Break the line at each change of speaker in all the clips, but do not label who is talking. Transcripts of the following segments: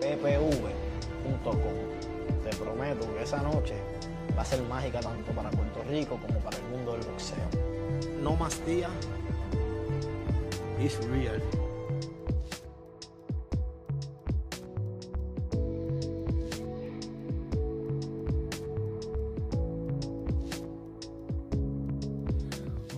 ppv.com. Te prometo que esa noche va a ser mágica tanto para Puerto Rico como para el mundo del boxeo. No más días. It's real.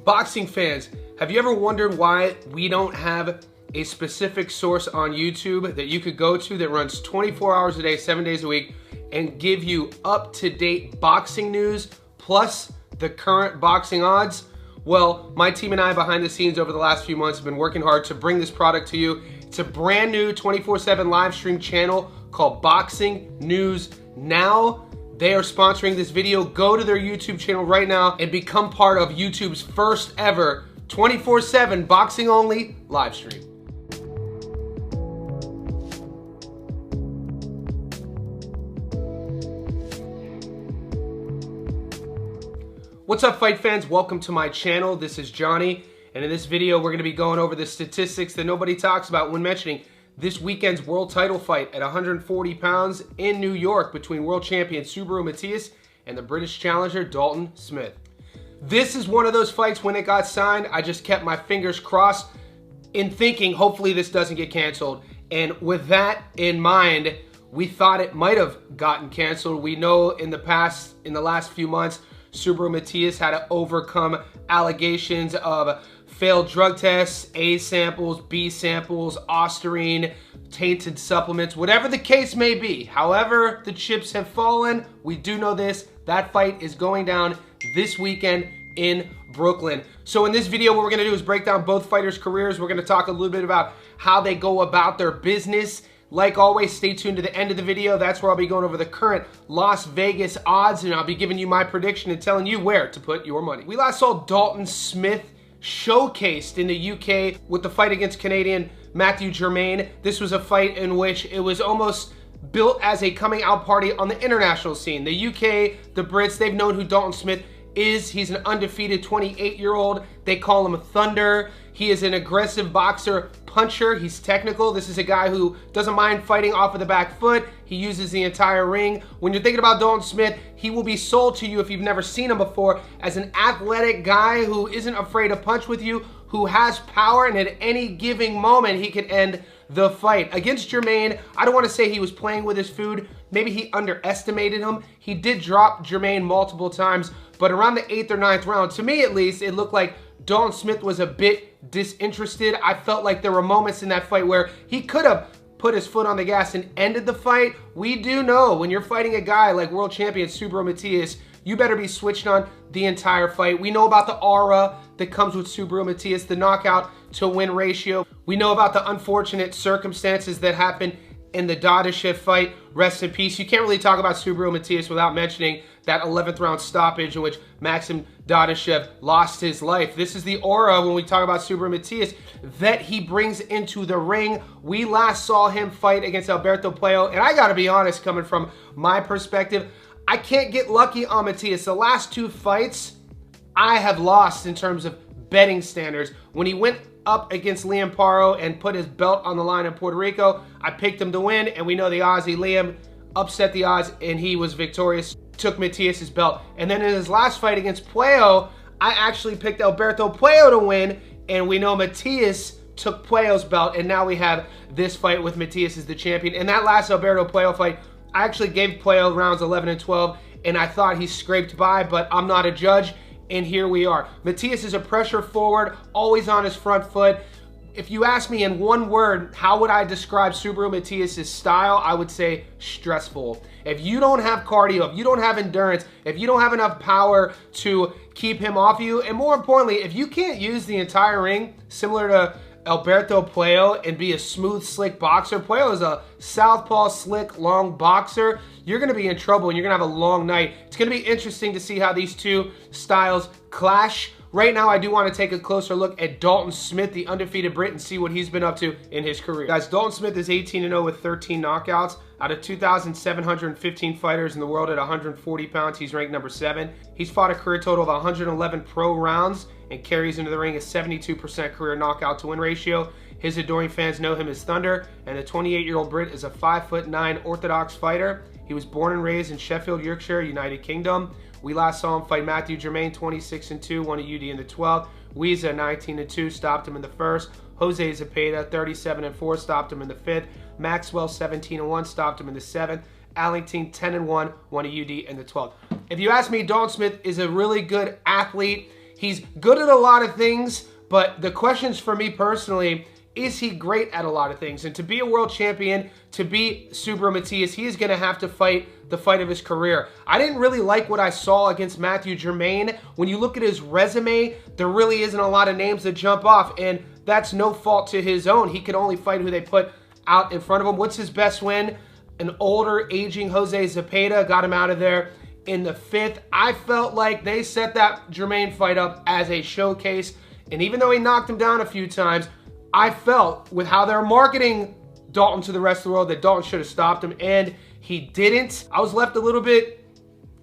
Boxing fans, have you ever wondered why we don't have a specific source on YouTube that you could go to that runs 24 hours a day, 7 days a week, and give you up-to-date boxing news plus the current boxing odds? Well, my team and I behind the scenes over the last few months have been working hard to bring this product to you. It's a brand new 24/7 live stream channel called Boxing News Now. They are sponsoring this video. Go to their YouTube channel right now and become part of YouTube's first ever 24/7 boxing only live stream. What's up, fight fans? Welcome to my channel. This is Johnny, and in this video we're going to be going over the statistics that nobody talks about when mentioning this weekend's world title fight at 140 pounds in New York between world champion Subriel Matias and the British challenger Dalton Smith. This is one of those fights when it got signed, I just kept my fingers crossed in thinking hopefully this doesn't get canceled. And with that in mind, we thought it might have gotten canceled. We know in the last few months, Subriel Matias had to overcome allegations of failed drug tests, A samples, B samples, Ostarine, tainted supplements, whatever the case may be. However the chips have fallen, we do know this, that fight is going down this weekend in Brooklyn. So in this video, what we're gonna do is break down both fighters' careers. We're gonna talk a little bit about how they go about their business. Like always, stay tuned to the end of the video. That's where I'll be going over the current Las Vegas odds, and I'll be giving you my prediction and telling you where to put your money. We last saw Dalton Smith showcased in the UK with the fight against Canadian Matthew Germain. This was a fight in which it was almost built as a coming out party on the international scene. The UK, the Brits, they've known who Dalton Smith is. He's an undefeated 28-year-old. They call him Thunder. He is an aggressive boxer, puncher. He's technical. This is a guy who doesn't mind fighting off of the back foot. He uses the entire ring. When you're thinking about Dalton Smith, he will be sold to you if you've never seen him before as an athletic guy who isn't afraid to punch with you, who has power, and at any given moment, he could end the fight. Against Germain, I don't want to say he was playing with his food. Maybe he underestimated him. He did drop Germain multiple times, but around the 8th or 9th round, to me at least, it looked like Dalton Smith was a bit disinterested. I felt like there were moments in that fight where he could have put his foot on the gas and ended the fight. We do know when you're fighting a guy like world champion Subriel Matias, you better be switched on the entire fight. We know about the aura that comes with Subriel Matias, the knockout to win ratio. We know about the unfortunate circumstances that happened in the Dadashev fight. Rest in peace. You can't really talk about Subriel Matias without mentioning that 11th round stoppage in which Maxim Dadashev lost his life. This is the aura when we talk about Subriel Matias that he brings into the ring. We last saw him fight against Alberto Puello, and I gotta be honest, coming from my perspective, I can't get lucky on Matias. The last two fights I have lost in terms of betting standards. When he went up against Liam Paro and put his belt on the line in Puerto Rico, I picked him to win, and we know the Aussie Liam upset the odds and he was victorious, took Matias's belt. And then in his last fight against Puello, I actually picked Alberto Puello to win, and we know Matias took Puello's belt, and now we have this fight with Matias as the champion. In that last Alberto Puello fight, I actually gave Puello rounds 11 and 12, and I thought he scraped by, but I'm not a judge, and here we are. Matias is a pressure forward, always on his front foot. If you ask me in one word, how would I describe Subriel Matias' style? I would say stressful. If you don't have cardio, if you don't have endurance, if you don't have enough power to keep him off you, and more importantly, if you can't use the entire ring, similar to Alberto Puello, and be a smooth, slick boxer. Puello is a southpaw, slick, long boxer. You're going to be in trouble, and you're going to have a long night. It's going to be interesting to see how these two styles clash. Right now, I do want to take a closer look at Dalton Smith, the undefeated Brit, and see what he's been up to in his career. Guys, Dalton Smith is 18-0 with 13 knockouts. Out of 2,715 fighters in the world at 140 pounds, he's ranked number 7. He's fought a career total of 111 pro rounds and carries into the ring a 72% career knockout to win ratio. His adoring fans know him as Thunder, and the 28-year-old Brit is a 5'9" orthodox fighter. He was born and raised in Sheffield, Yorkshire, United Kingdom. We last saw him fight Matthew Germain, 26-2, won a UD in the 12th. Weeza, 19-2, stopped him in the 1st. Jose Zepeda, 37-4, stopped him in the 5th. Maxwell, 17-1, stopped him in the 7th. Allington, 10-1, won a UD in the 12th. If you ask me, Dalton Smith is a really good athlete. He's good at a lot of things, but the questions for me personally, is he great at a lot of things? And to be a world champion, to beat Subriel Matias, he is going to have to fight the fight of his career. I didn't really like what I saw against Matthew Germain. When you look at his resume, there really isn't a lot of names that jump off, and that's no fault to his own. He can only fight who they put out in front of him. What's his best win? An older, aging Jose Zepeda got him out of there in the 5th. I felt like they set that Germain fight up as a showcase, and even though he knocked him down a few times, I felt with how they're marketing Dalton to the rest of the world that Dalton should have stopped him, and he didn't. I was left a little bit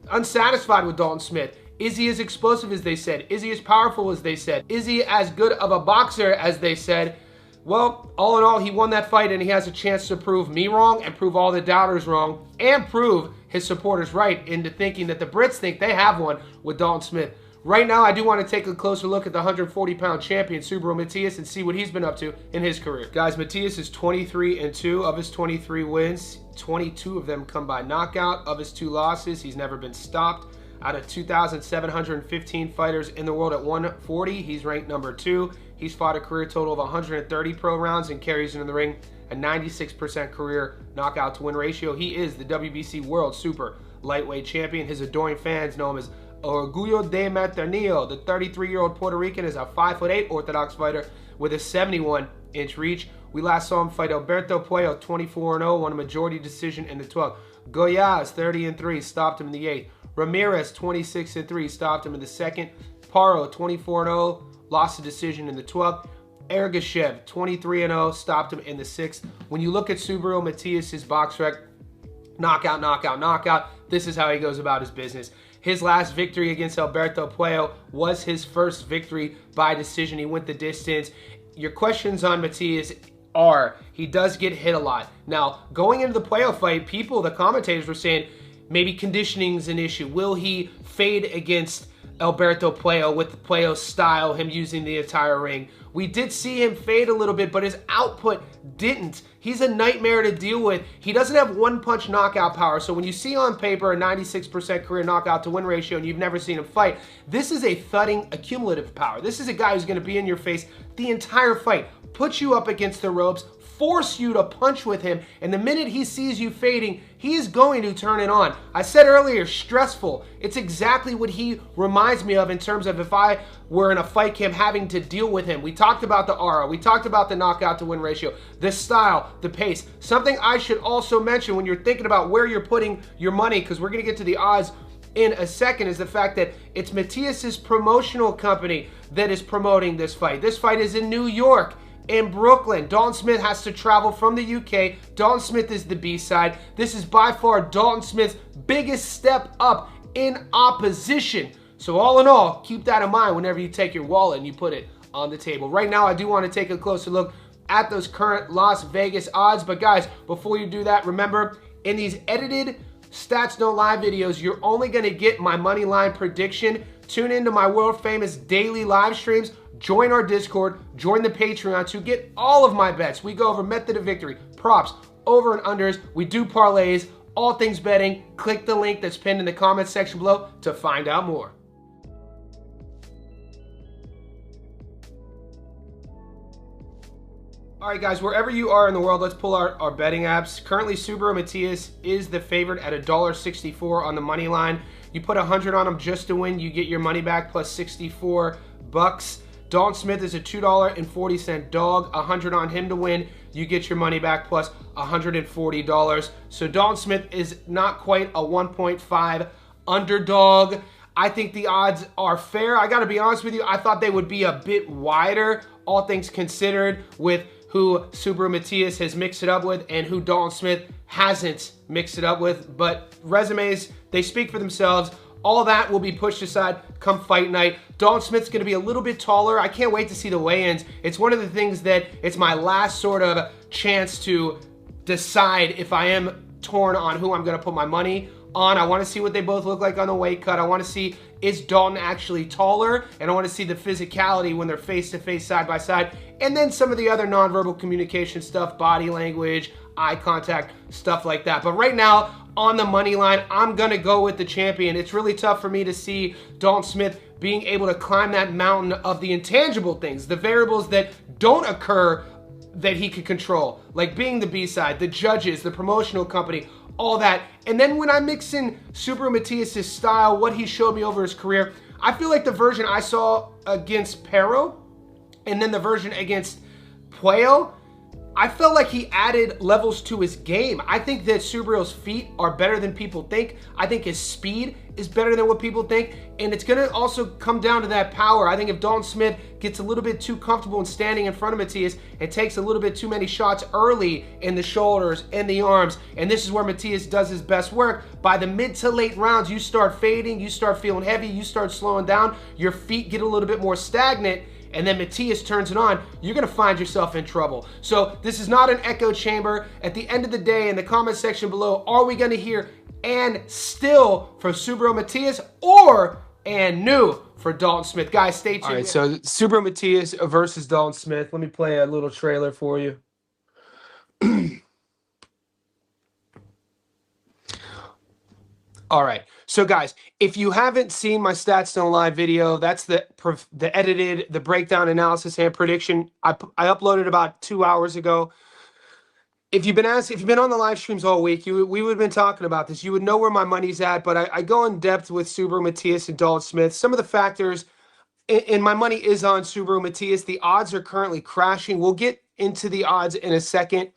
unsatisfied with Dalton Smith. Is he as explosive as they said? Is he as powerful as they said? Is he as good of a boxer as they said? Well, all in all, he won that fight, and he has a chance to prove me wrong and prove all the doubters wrong and prove his supporters right into thinking that the Brits think they have one with Dalton Smith. Right now, I do want to take a closer look at the 140-pound champion, Subriel Matias, and see what he's been up to in his career. Guys, Matias is 23-2. Of his 23 wins, 22 of them come by knockout. Of his 2 losses, he's never been stopped. Out of 2,715 fighters in the world at 140, he's ranked number 2. He's fought a career total of 130 pro rounds and carries into the ring a 96% career knockout to win ratio. He is the WBC World Super Lightweight Champion. His adoring fans know him as Orgullo de Maternillo. The 33-year-old Puerto Rican is a 5'8" orthodox fighter with a 71-inch reach. We last saw him fight Alberto Puello, 24-0, won a majority decision in the 12th. Goyaz, 30-3, stopped him in the 8th. Ramirez, 26-3, stopped him in the 2nd. Paro, 24-0, lost a decision in the 12th. Ergashev, 23-0, stopped him in the 6th. When you look at Subriel Matias' box rec, knockout, knockout, knockout, this is how he goes about his business. His last victory against Alberto Puello was his first victory by decision. He went the distance. Your questions on Matias are, he does get hit a lot. Now, going into the Puello fight, the commentators were saying, maybe conditioning's an issue. Will he fade against Alberto Puello with the Puello style, him using the entire ring? We did see him fade a little bit, but his output didn't. He's a nightmare to deal with. He doesn't have one-punch knockout power, so when you see on paper a 96% career knockout to win ratio and you've never seen him fight, this is a thudding accumulative power. This is a guy who's going to be in your face the entire fight, put you up against the ropes, force you to punch with him, and the minute he sees you fading, he is going to turn it on. I said earlier, stressful. It's exactly what he reminds me of in terms of if I were in a fight camp having to deal with him. We talked about the aura, we talked about the knockout to win ratio, the style, the pace. Something I should also mention when you're thinking about where you're putting your money, because we're going to get to the odds in a second, is the fact that it's Matias's promotional company that is promoting this fight. This fight is in New York, in Brooklyn. Dalton Smith has to travel from the UK. Dalton Smith is the B-side. This is by far Dalton Smith's biggest step up in opposition. So all in all, keep that in mind whenever you take your wallet and you put it on the table. Right now, I do want to take a closer look at those current Las Vegas odds. But guys, before you do that, remember, in these edited Stats Don't Lie videos, you're only going to get my money line prediction. Tune into my world famous daily live streams. Join our Discord, join the Patreon to get all of my bets. We go over method of victory, props, over and unders. We do parlays, all things betting. Click the link that's pinned in the comments section below to find out more. All right, guys, wherever you are in the world, let's pull our betting apps. Currently, Subriel Matias is the favorite at $1.64 on the money line. You put 100 on him just to win, you get your money back plus 64 bucks. Dalton Smith is a $2.40 dog. 100 on him to win, you get your money back plus $140. So Dalton Smith is not quite a 1.5 underdog. I think the odds are fair. I got to be honest with you, I thought they would be a bit wider, all things considered, with who Subriel Matias has mixed it up with and who Dalton Smith hasn't mixed it up with. But resumes, they speak for themselves. All that will be pushed aside come fight night. Dalton Smith's going to be a little bit taller. I can't wait to see the weigh-ins. It's one of the things that it's my last sort of chance to decide if I am torn on who I'm going to put my money on. I want to see what they both look like on the weight cut. I want to see, is Dalton actually taller? And I want to see the physicality when they're face-to-face, side-by-side. And then some of the other nonverbal communication stuff, body language, eye contact, stuff like that. But right now, on the money line, I'm going to go with the champion. It's really tough for me to see Dalton Smith being able to climb that mountain of the intangible things, the variables that don't occur that he could control, like being the B-side, the judges, the promotional company, all that. And then when I mix in Subriel Matias' style, what he showed me over his career, I feel like the version I saw against Pero and then the version against Puello, I felt like he added levels to his game. I think that Subriel's feet are better than people think. I think his speed is better than what people think. And it's going to also come down to that power. I think if Dalton Smith gets a little bit too comfortable in standing in front of Matias and takes a little bit too many shots early in the shoulders and the arms, and this is where Matias does his best work, by the mid to late rounds, you start fading, you start feeling heavy, you start slowing down, your feet get a little bit more stagnant, and then Matias turns it on, you're going to find yourself in trouble. So this is not an echo chamber. At the end of the day, in the comment section below, are we going to hear and still for Subriel Matias or and new for Dalton Smith? Guys, stay tuned. All right, so Subriel Matias versus Dalton Smith. Let me play a little trailer for you. All right, so guys, if you haven't seen my Stats Don't Lie video, that's the edited, the breakdown, analysis, and prediction. I uploaded about 2 hours ago. If you've been on the live streams all week, we would have been talking about this. You would know where my money's at, but I go in depth with Subriel Matias and Dalton Smith. Some of the factors, and my money is on Subriel Matias. The odds are currently crashing. We'll get into the odds in a second.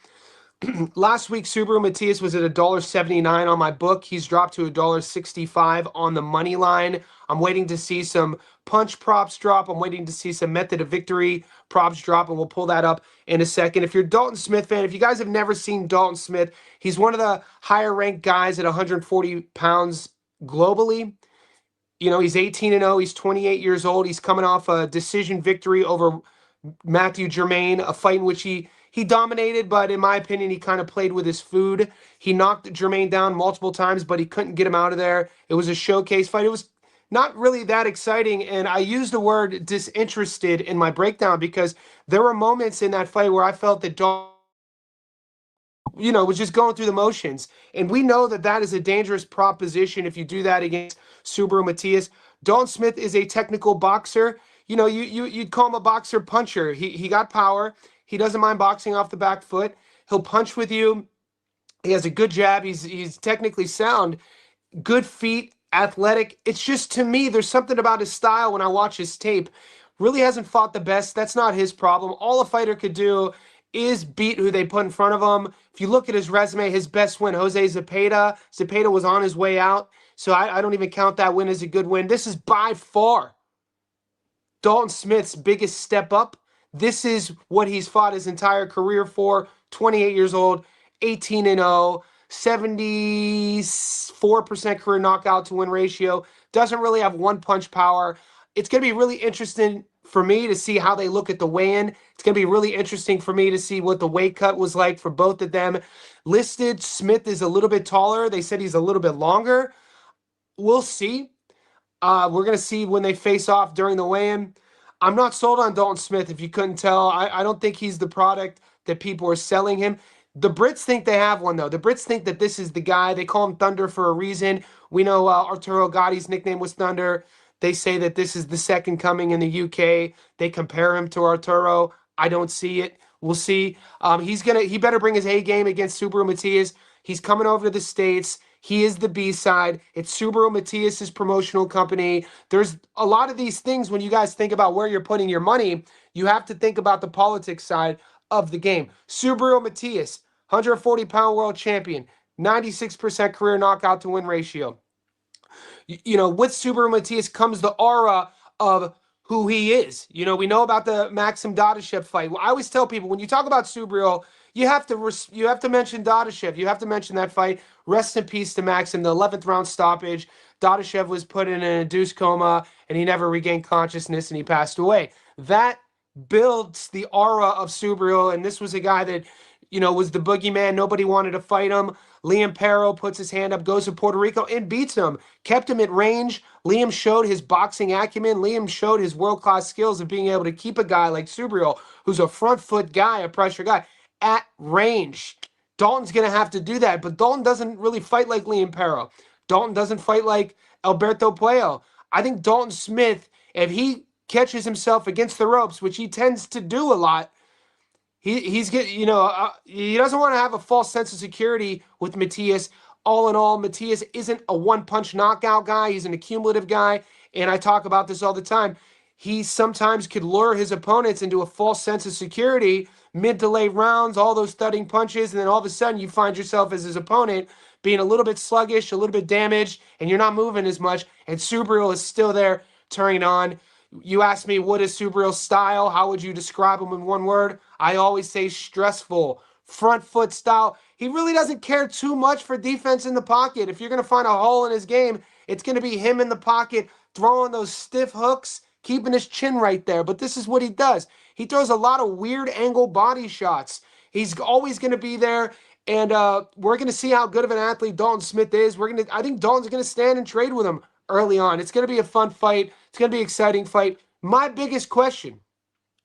Last week, Subriel Matias was at $1.79 on my book. He's dropped to $1.65 on the money line. I'm waiting to see some punch props drop. I'm waiting to see some method of victory props drop, and we'll pull that up in a second. If you're a Dalton Smith fan, if you guys have never seen Dalton Smith, he's one of the higher ranked guys at 140 pounds globally. You know, he's 18-0. He's 28 years old. He's coming off a decision victory over Matthew Germain, a fight in which he dominated, but in my opinion, he kind of played with his food. He knocked Germain down multiple times, but he couldn't get him out of there. It was a showcase fight. It was not really that exciting, and I used the word disinterested in my breakdown because there were moments in that fight where I felt that Dalton, was just going through the motions. And we know that that is a dangerous proposition if you do that against Subriel Matias. Dalton Smith is a technical boxer. You'd call him a boxer puncher. He got power. He doesn't mind boxing off the back foot. He'll punch with you. He has a good jab. He's technically sound. Good feet, athletic. It's just, to me, there's something about his style when I watch his tape. Really hasn't fought the best. That's not his problem. All a fighter could do is beat who they put in front of him. If you look at his resume, his best win, Jose Zepeda. Zepeda was on his way out, so I don't even count that win as a good win. This is by far Dalton Smith's biggest step up. This is what he's fought his entire career for. 28 years old, 18-0, 74% career knockout to win ratio. Doesn't really have one punch power. It's going to be really interesting for me to see how they look at the weigh-in. It's going to be really interesting for me to see what the weight cut was like for both of them. Listed, Smith is a little bit taller. They said he's a little bit longer. We'll see. We're going to see when they face off during the weigh-in. I'm not sold on Dalton Smith, if you couldn't tell. I don't think he's the product that people are selling him. The Brits think they have one, though. The Brits think that this is the guy. They call him Thunder for a reason. We know Arturo Gotti's nickname was Thunder. They say that this is the second coming in the UK. They compare him to Arturo. I don't see it. We'll see. He better bring his A game against Subriel Matias. He's coming over to the States. He is the B-side. It's Subriel Matias' promotional company. There's a lot of these things when you guys think about where you're putting your money, you have to think about the politics side of the game. Subriel Matias, 140-pound world champion, 96% career knockout to win ratio. With Subriel Matias comes the aura of who he is. We know about the Maxim Dadashev fight. Well, I always tell people, when you talk about Subriel, you have to mention Dadashev. You have to mention that fight. Rest in peace to Maxim, the 11th round stoppage. Dadashev was put in an induced coma, and he never regained consciousness, and he passed away. That builds the aura of Subriel, and this was a guy that, was the boogeyman. Nobody wanted to fight him. Liam Perro puts his hand up, goes to Puerto Rico, and beats him. Kept him at range. Liam showed his boxing acumen. Liam showed his world-class skills of being able to keep a guy like Subriel, who's a front foot guy, a pressure guy, at range. Dalton's going to have to do that, but Dalton doesn't really fight like Liam Perro. Dalton doesn't fight like Alberto Puello. I think Dalton Smith, if he catches himself against the ropes, which he tends to do a lot, he doesn't want to have a false sense of security with Matias. All in all, Matias isn't a one-punch knockout guy. He's an accumulative guy, and I talk about this all the time. He sometimes could lure his opponents into a false sense of security, mid to late rounds, all those thudding punches, and then all of a sudden you find yourself as his opponent being a little bit sluggish, a little bit damaged, and you're not moving as much, and Subriel is still there turning on. You ask me, what is Subriel's style? How would you describe him in one word? I always say stressful, front foot style. He really doesn't care too much for defense in the pocket. If you're going to find a hole in his game, it's going to be him in the pocket, throwing those stiff hooks, keeping his chin right there. But this is what he does. He throws a lot of weird angle body shots. He's always going to be there. And we're going to see how good of an athlete Dalton Smith is. I think Dalton's going to stand and trade with him early on. It's going to be a fun fight. It's going to be an exciting fight. My biggest question,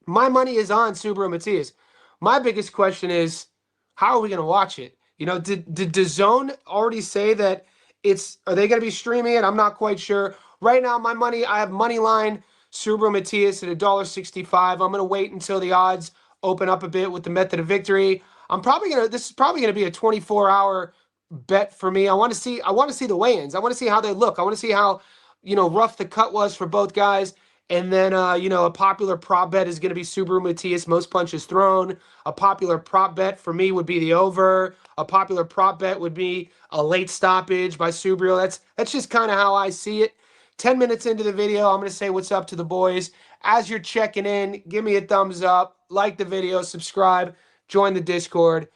my money is on Subriel Matias. My biggest question is, how are we going to watch it? Did DAZN already say that are they going to be streaming it? I'm not quite sure. Right now, I have money line Subriel Matias at $1.65. I'm going to wait until the odds open up a bit with the method of victory. This is probably going to be a 24-hour bet for me. I want to see the weigh-ins. I want to see how they look. I want to see how, rough the cut was for both guys. And then, a popular prop bet is going to be Subriel Matias, most punches thrown. A popular prop bet for me would be the over. A popular prop bet would be a late stoppage by Subriel. That's just kind of how I see it. 10 minutes into the video, I'm going to say what's up to the boys. As you're checking in, give me a thumbs up, like the video, subscribe, join the Discord.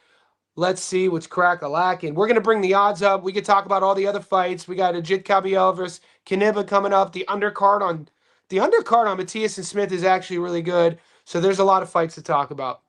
Let's see what's crack-a-lacking. We're going to bring the odds up. We could talk about all the other fights. We got Ajit Kabiel versus Kaniba coming up. The undercard on Matias and Smith is actually really good. So there's a lot of fights to talk about.